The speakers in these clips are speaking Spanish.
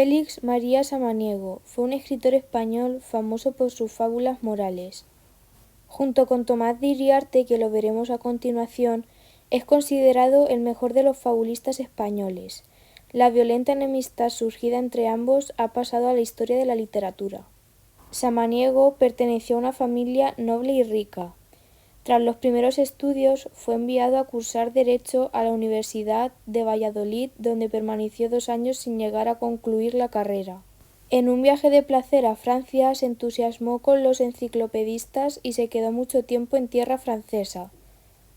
Félix María Samaniego fue un escritor español famoso por sus fábulas morales. Junto con Tomás de Iriarte, que lo veremos a continuación, es considerado el mejor de los fabulistas españoles. La violenta enemistad surgida entre ambos ha pasado a la historia de la literatura. Samaniego perteneció a una familia noble y rica. Tras los primeros estudios, fue enviado a cursar Derecho a la Universidad de Valladolid, donde permaneció 2 años sin llegar a concluir la carrera. En un viaje de placer a Francia se entusiasmó con los enciclopedistas y se quedó mucho tiempo en tierra francesa.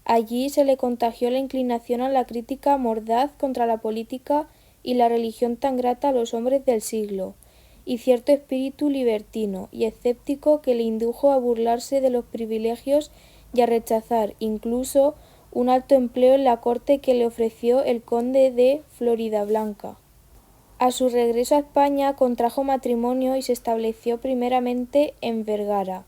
Allí se le contagió la inclinación a la crítica mordaz contra la política y la religión tan grata a los hombres del siglo, y cierto espíritu libertino y escéptico que le indujo a burlarse de los privilegios y a rechazar incluso un alto empleo en la corte que le ofreció el conde de Floridablanca. A su regreso a España contrajo matrimonio y se estableció primeramente en Vergara,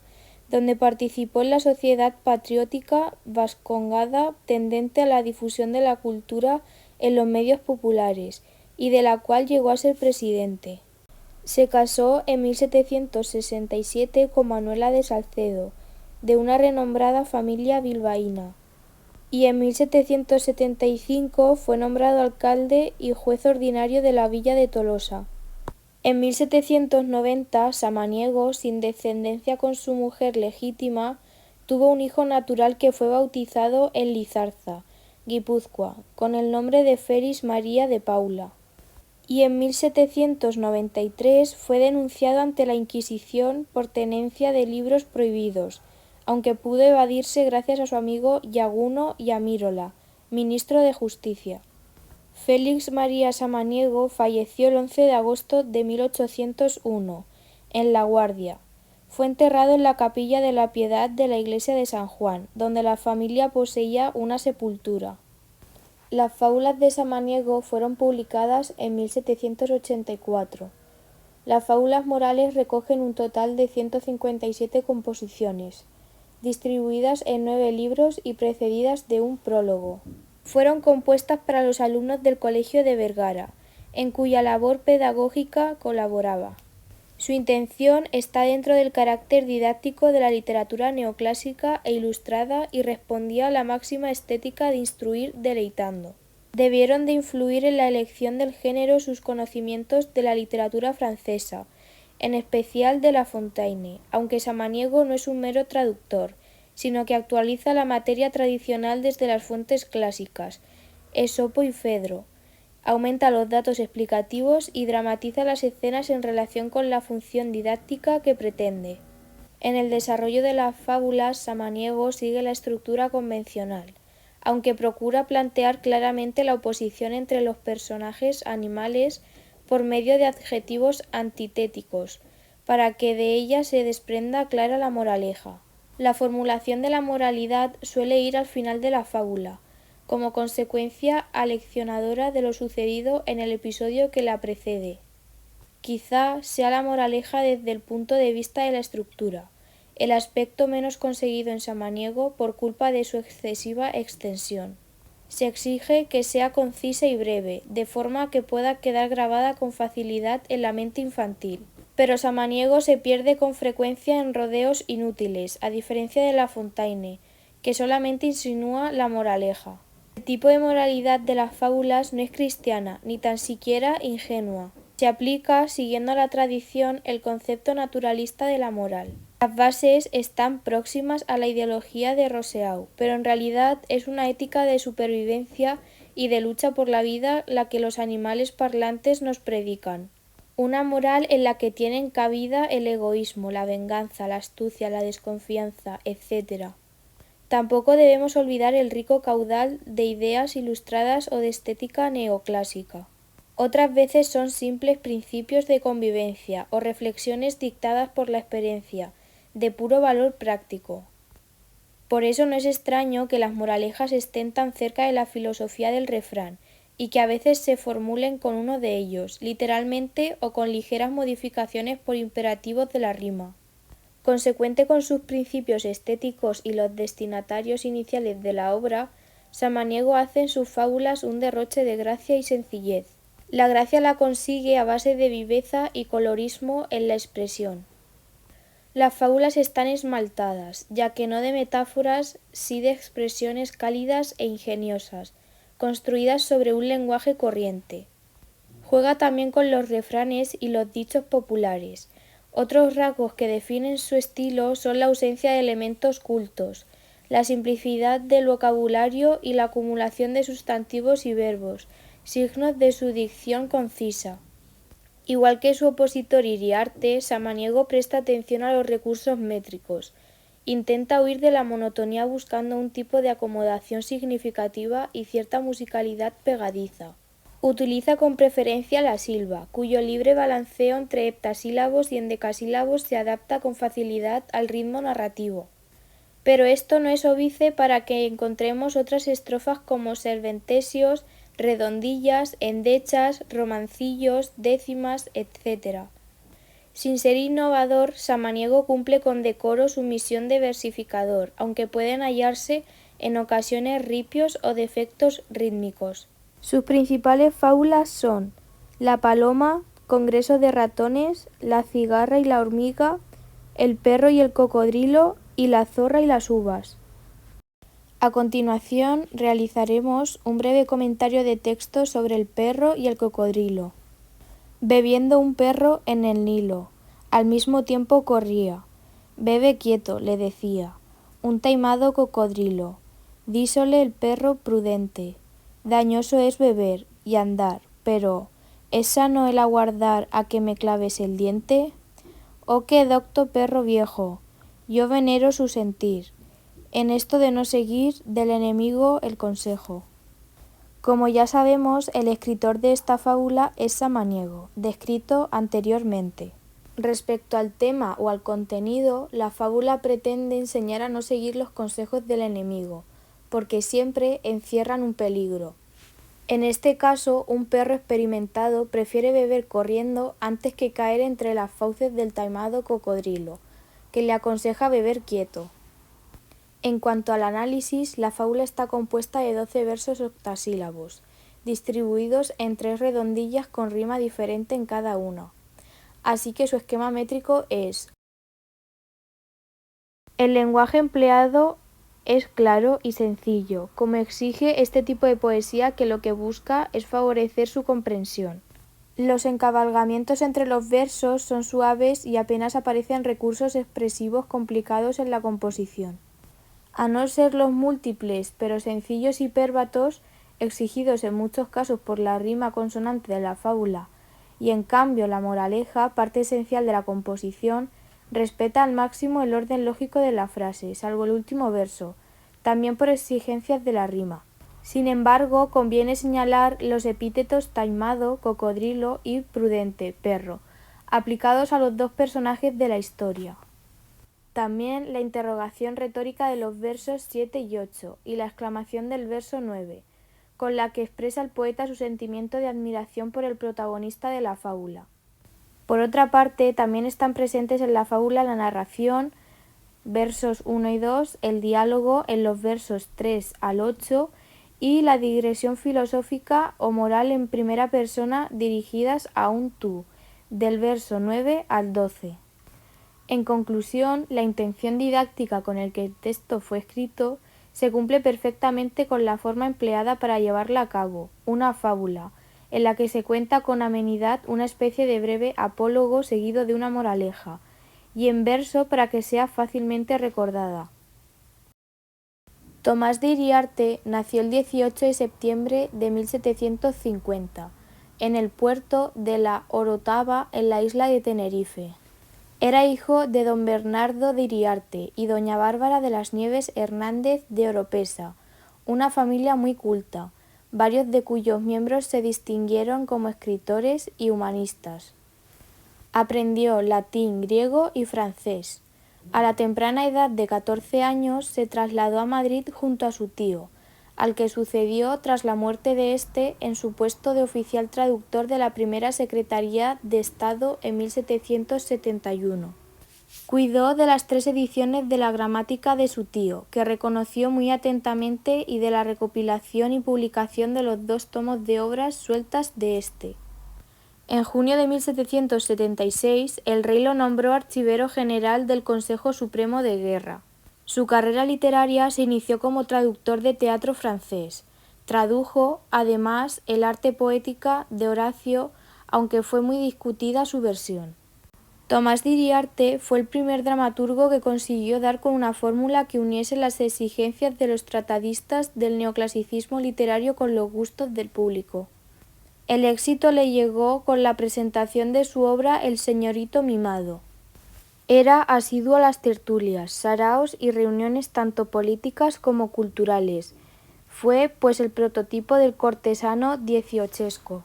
donde participó en la Sociedad Patriótica Vascongada tendente a la difusión de la cultura en los medios populares, y de la cual llegó a ser presidente. Se casó en 1767 con Manuela de Salcedo, de una renombrada familia bilbaína, y en 1775 fue nombrado alcalde y juez ordinario de la villa de Tolosa. En 1790, Samaniego, sin descendencia con su mujer legítima, tuvo un hijo natural que fue bautizado en Lizarza, Guipúzcoa, con el nombre de Félix María de Paula. Y en 1793 fue denunciado ante la Inquisición por tenencia de libros prohibidos, aunque pudo evadirse gracias a su amigo Yaguno y Amírola, ministro de Justicia. Félix María Samaniego falleció el 11 de agosto de 1801, en La Guardia. Fue enterrado en la Capilla de la Piedad de la iglesia de San Juan, donde la familia poseía una sepultura. Las fábulas de Samaniego fueron publicadas en 1784. Las fábulas morales recogen un total de 157 composiciones, distribuidas en 9 libros y precedidas de un prólogo. Fueron compuestas para los alumnos del Colegio de Vergara, en cuya labor pedagógica colaboraba. Su intención está dentro del carácter didáctico de la literatura neoclásica e ilustrada y respondía a la máxima estética de instruir deleitando. Debieron de influir en la elección del género sus conocimientos de la literatura francesa, en especial de La Fontaine, aunque Samaniego no es un mero traductor, sino que actualiza la materia tradicional desde las fuentes clásicas, Esopo y Fedro, aumenta los datos explicativos y dramatiza las escenas en relación con la función didáctica que pretende. En el desarrollo de las fábulas, Samaniego sigue la estructura convencional, aunque procura plantear claramente la oposición entre los personajes animales por medio de adjetivos antitéticos, para que de ella se desprenda clara la moraleja. La formulación de la moralidad suele ir al final de la fábula, como consecuencia aleccionadora de lo sucedido en el episodio que la precede. Quizá sea la moraleja desde el punto de vista de la estructura, el aspecto menos conseguido en Samaniego por culpa de su excesiva extensión. Se exige que sea concisa y breve, de forma que pueda quedar grabada con facilidad en la mente infantil. Pero Samaniego se pierde con frecuencia en rodeos inútiles, a diferencia de La Fontaine, que solamente insinúa la moraleja. El tipo de moralidad de las fábulas no es cristiana, ni tan siquiera ingenua. Se aplica, siguiendo la tradición, el concepto naturalista de la moral. Las bases están próximas a la ideología de Rousseau, pero en realidad es una ética de supervivencia y de lucha por la vida la que los animales parlantes nos predican. Una moral en la que tienen cabida el egoísmo, la venganza, la astucia, la desconfianza, etc. Tampoco debemos olvidar el rico caudal de ideas ilustradas o de estética neoclásica. Otras veces son simples principios de convivencia o reflexiones dictadas por la experiencia, de puro valor práctico. Por eso no es extraño que las moralejas estén tan cerca de la filosofía del refrán, y que a veces se formulen con uno de ellos, literalmente o con ligeras modificaciones por imperativos de la rima. Consecuente con sus principios estéticos y los destinatarios iniciales de la obra, Samaniego hace en sus fábulas un derroche de gracia y sencillez. La gracia la consigue a base de viveza y colorismo en la expresión. Las fábulas están esmaltadas, ya que no de metáforas, sí de expresiones cálidas e ingeniosas, construidas sobre un lenguaje corriente. Juega también con los refranes y los dichos populares. Otros rasgos que definen su estilo son la ausencia de elementos cultos, la simplicidad del vocabulario y la acumulación de sustantivos y verbos, signos de su dicción concisa. Igual que su opositor Iriarte, Samaniego presta atención a los recursos métricos. Intenta huir de la monotonía buscando un tipo de acomodación significativa y cierta musicalidad pegadiza. Utiliza con preferencia la silba, cuyo libre balanceo entre heptasílabos y endecasílabos se adapta con facilidad al ritmo narrativo. Pero esto no es óbice para que encontremos otras estrofas como serventesios, redondillas, endechas, romancillos, décimas, etc. Sin ser innovador, Samaniego cumple con decoro su misión de versificador, aunque pueden hallarse en ocasiones ripios o defectos rítmicos. Sus principales fábulas son La paloma, Congreso de ratones, La cigarra y la hormiga, El perro y el cocodrilo y La zorra y las uvas. A continuación realizaremos un breve comentario de texto sobre el perro y el cocodrilo. Bebiendo un perro en el Nilo, al mismo tiempo corría. Bebe quieto, le decía, un taimado cocodrilo. Dísole el perro prudente, dañoso es beber y andar, pero ¿es sano el aguardar a que me claves el diente? Oh, qué docto perro viejo, yo venero su sentir, en esto de no seguir del enemigo el consejo. Como ya sabemos, el escritor de esta fábula es Samaniego, descrito anteriormente. Respecto al tema o al contenido, la fábula pretende enseñar a no seguir los consejos del enemigo, porque siempre encierran un peligro. En este caso, un perro experimentado prefiere beber corriendo antes que caer entre las fauces del taimado cocodrilo, que le aconseja beber quieto. En cuanto al análisis, la fábula está compuesta de 12 versos octasílabos, distribuidos en 3 redondillas con rima diferente en cada uno. Así que su esquema métrico es: el lenguaje empleado es claro y sencillo, como exige este tipo de poesía que lo que busca es favorecer su comprensión. Los encabalgamientos entre los versos son suaves y apenas aparecen recursos expresivos complicados en la composición. A no ser los múltiples pero sencillos hipérbatos, exigidos en muchos casos por la rima consonante de la fábula, y en cambio la moraleja, parte esencial de la composición, respeta al máximo el orden lógico de la frase, salvo el último verso, también por exigencias de la rima. Sin embargo, conviene señalar los epítetos taimado, cocodrilo y prudente, perro, aplicados a los dos personajes de la historia. También la interrogación retórica de los versos 7 y 8 y la exclamación del verso 9, con la que expresa el poeta su sentimiento de admiración por el protagonista de la fábula. Por otra parte, también están presentes en la fábula la narración, versos 1 y 2, el diálogo en los versos 3 al 8 y la digresión filosófica o moral en primera persona dirigidas a un tú, del verso 9 al 12. En conclusión, la intención didáctica con el que el texto fue escrito se cumple perfectamente con la forma empleada para llevarla a cabo, una fábula, en la que se cuenta con amenidad una especie de breve apólogo seguido de una moraleja, y en verso para que sea fácilmente recordada. Tomás de Iriarte nació el 18 de septiembre de 1750, en el puerto de la Orotava, en la isla de Tenerife. Era hijo de don Bernardo de Iriarte y doña Bárbara de las Nieves Hernández de Oropesa, una familia muy culta, varios de cuyos miembros se distinguieron como escritores y humanistas. Aprendió latín, griego y francés. A la temprana edad de 14 años se trasladó a Madrid junto a su tío, al que sucedió tras la muerte de éste en su puesto de oficial traductor de la primera Secretaría de Estado en 1771. Cuidó de las 3 ediciones de la gramática de su tío, que reconoció muy atentamente, y de la recopilación y publicación de los 2 tomos de obras sueltas de éste. En junio de 1776, el rey lo nombró archivero general del Consejo Supremo de Guerra. Su carrera literaria se inició como traductor de teatro francés. Tradujo, además, el arte poética de Horacio, aunque fue muy discutida su versión. Tomás de Iriarte fue el primer dramaturgo que consiguió dar con una fórmula que uniese las exigencias de los tratadistas del neoclasicismo literario con los gustos del público. El éxito le llegó con la presentación de su obra El señorito mimado. Era asiduo a las tertulias, saraos y reuniones tanto políticas como culturales. Fue, pues, el prototipo del cortesano dieciochesco.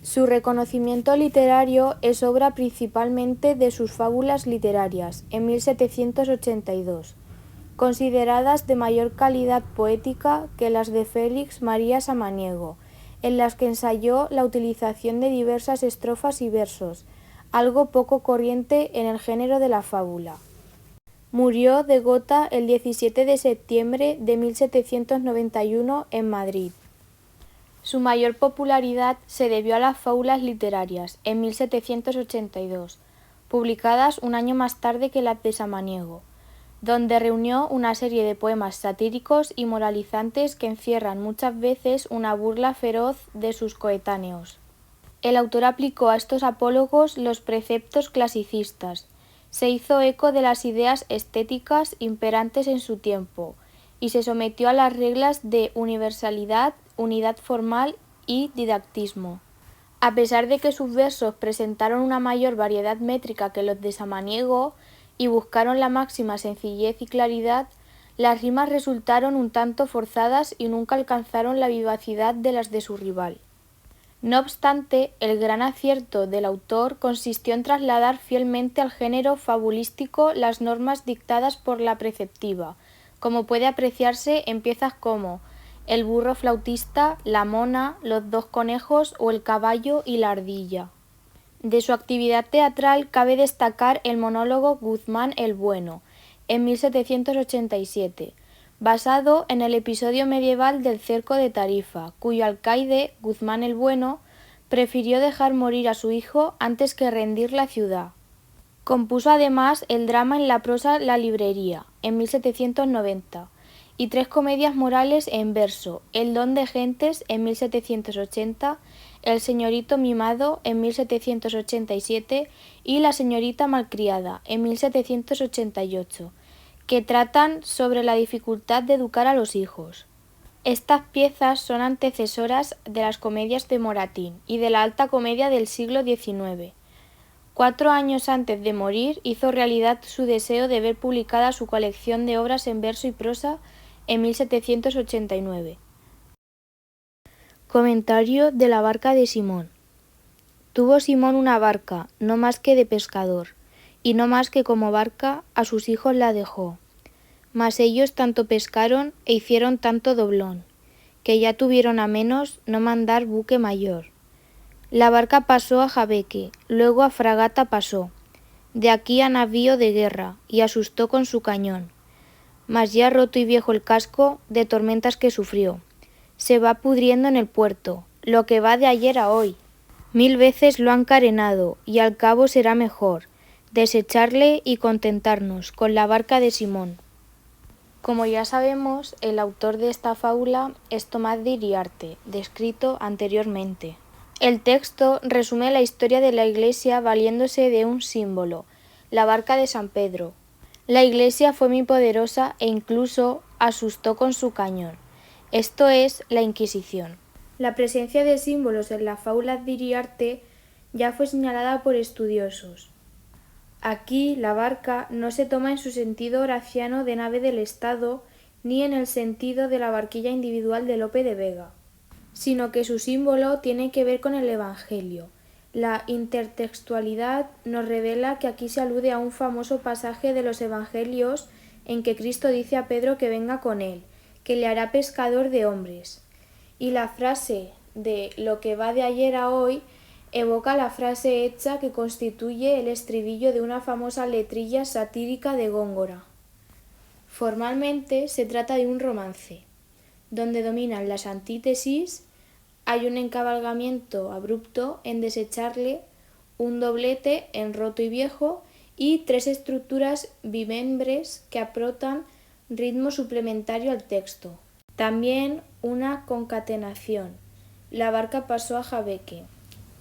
Su reconocimiento literario es obra principalmente de sus fábulas literarias, en 1782, consideradas de mayor calidad poética que las de Félix María Samaniego, en las que ensayó la utilización de diversas estrofas y versos, algo poco corriente en el género de la fábula. Murió de gota el 17 de septiembre de 1791 en Madrid. Su mayor popularidad se debió a las fábulas literarias, en 1782, publicadas un año más tarde que las de Samaniego, donde reunió una serie de poemas satíricos y moralizantes que encierran muchas veces una burla feroz de sus coetáneos. El autor aplicó a estos apólogos los preceptos clasicistas, se hizo eco de las ideas estéticas imperantes en su tiempo, y se sometió a las reglas de universalidad, unidad formal y didactismo. A pesar de que sus versos presentaron una mayor variedad métrica que los de Samaniego y buscaron la máxima sencillez y claridad, las rimas resultaron un tanto forzadas y nunca alcanzaron la vivacidad de las de su rival. No obstante, el gran acierto del autor consistió en trasladar fielmente al género fabulístico las normas dictadas por la preceptiva, como puede apreciarse en piezas como El burro flautista, La mona, Los dos conejos o El caballo y la ardilla. De su actividad teatral cabe destacar el monólogo Guzmán el Bueno, en 1787, basado en el episodio medieval del cerco de Tarifa, cuyo alcaide, Guzmán el Bueno, prefirió dejar morir a su hijo antes que rendir la ciudad. Compuso además el drama en la prosa La librería, en 1790, y 3 comedias morales en verso, El don de gentes, en 1780, El señorito mimado, en 1787, y La señorita malcriada, en 1788, que tratan sobre la dificultad de educar a los hijos. Estas piezas son antecesoras de las comedias de Moratín y de la alta comedia del siglo XIX. 4 años antes de morir hizo realidad su deseo de ver publicada su colección de obras en verso y prosa en 1789. Comentario de la barca de Simón. Tuvo Simón una barca, no más que de pescador, y no más que como barca a sus hijos la dejó. Mas ellos tanto pescaron e hicieron tanto doblón, que ya tuvieron a menos no mandar buque mayor. La barca pasó a Jabeque, luego a fragata pasó, de aquí a navío de guerra, y asustó con su cañón. Mas ya roto y viejo el casco, de tormentas que sufrió, se va pudriendo en el puerto, lo que va de ayer a hoy. 1000 veces lo han carenado, y al cabo será mejor desecharle y contentarnos con la barca de Simón. Como ya sabemos, el autor de esta fábula es Tomás de Iriarte, descrito anteriormente. El texto resume la historia de la Iglesia valiéndose de un símbolo, la barca de San Pedro. La Iglesia fue muy poderosa e incluso asustó con su cañón. Esto es la Inquisición. La presencia de símbolos en las fábulas de Iriarte ya fue señalada por estudiosos. Aquí la barca no se toma en su sentido horaciano de nave del Estado ni en el sentido de la barquilla individual de Lope de Vega, sino que su símbolo tiene que ver con el Evangelio. La intertextualidad nos revela que aquí se alude a un famoso pasaje de los Evangelios en que Cristo dice a Pedro que venga con él, que le hará pescador de hombres. Y la frase de lo que va de ayer a hoy Evoca la frase hecha que constituye el estribillo de una famosa letrilla satírica de Góngora. Formalmente se trata de un romance, donde dominan las antítesis, hay un encabalgamiento abrupto en desecharle, un doblete en roto y viejo y tres estructuras bimembres que aportan ritmo suplementario al texto. También una concatenación. La barca pasó a Jabeque,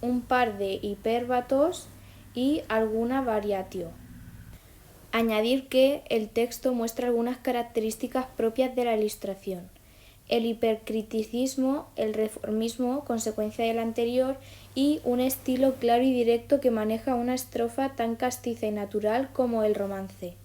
un par de hipérbatos y alguna variatio. Añadir que el texto muestra algunas características propias de la Ilustración. El hipercriticismo, el reformismo, consecuencia del anterior, y un estilo claro y directo que maneja una estrofa tan castiza y natural como el romance.